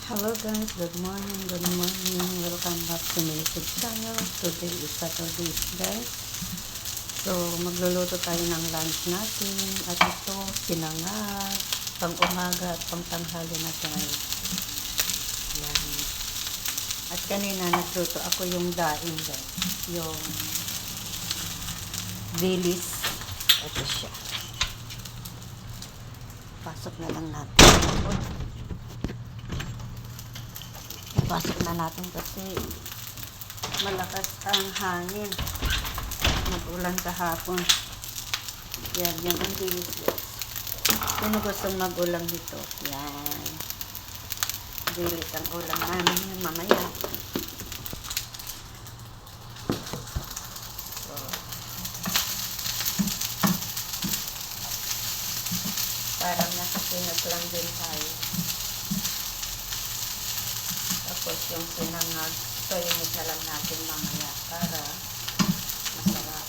Hello guys, good morning, welcome back to my YouTube channel. Today is Saturday guys. So magluluto tayo ng lunch natin at ito sinangag, pang umaga at pang tanghali natin ngayon. Yan. At kanina nagluto ako yung daing guys, yung dilis. Ito siya. Pasok na lang natin. Pasok na natin kasi malakas ang hangin. Nag-ulan kahapon. Yan ang dilis guys. Sino gustong mag-ulam dito? Yan. Dilis ang ulam namin mamaya. So, parang nakasinag lang din tayo. Tapos yung sinangag, painit na lang natin mamaya para masarap.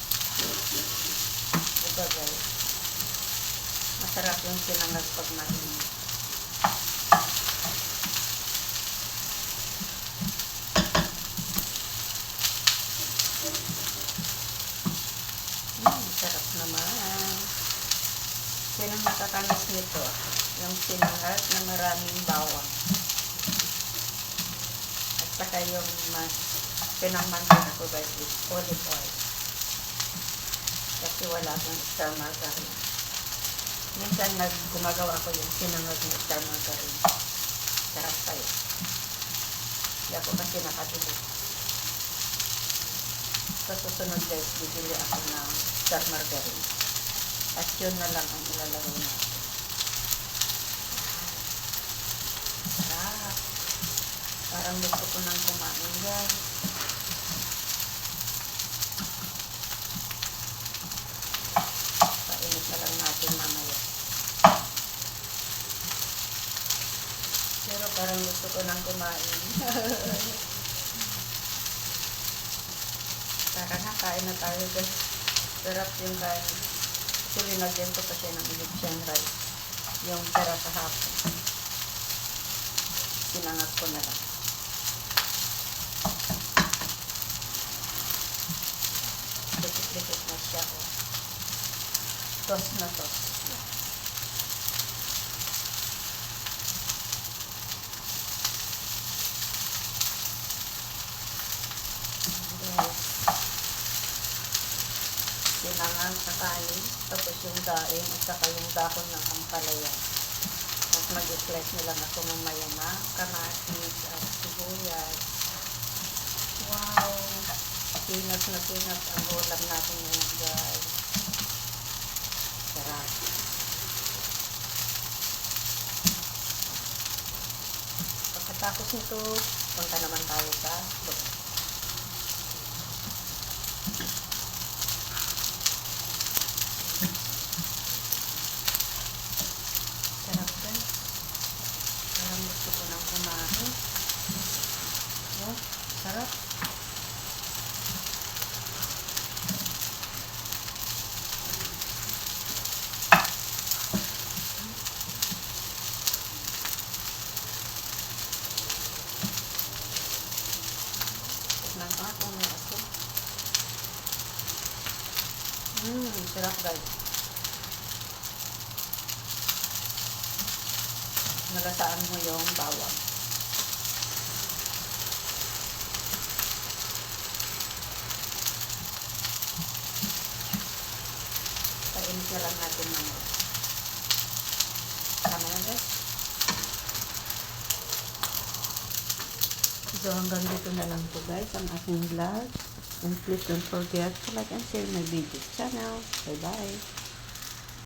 Diba guys? Masarap yung sinangag pag mainit. Sarap naman. Sinang nakatamis nito? Yung sinangag na maraming bawang. Saka yung pinangmantika ko guys is olive oil. Kasi wala akong star margarine. Minsan gumagawa ko yung sinangag ng star margarine. Sarap tayo. Hindi ako kasi nakatulog. Sa susunod guys, bibili ako ng star margarine. At yun na lang ang ilalagay natin. Sarap. Parang gusto ko nang kumain guys. Painit na lang natin mamaya. Pero parang gusto ko nang kumain. Tara na, kain na tayo guys. Sarap yung kain. Actually, nagyan ko pa siya ng Egyptian rice. Yung tara kahapon. Sinangag ko na lang. Dikit-dikit na siya. Tos na tos. Sinangag sa kanin, tapos yung daing at saka yung dahon ng ampalaya. At mag-slice na lang ako mamaya na kamatis at sibuyas. Wow! Peanut na peanut ang ulam natin ngayon guys. Sarap. Pagkatapos nito, punta naman tayo sa luto. Sarap guys. Parang gusto ko nang kumain. Oh, sarap. Sarap guys. Nalasaan mo yung bawang. Painit na lang natin mamaya. Tama na guys. So hanggang dito na lang po guys ang aking vlog. And please don't forget to like and share my video channel. Bye bye.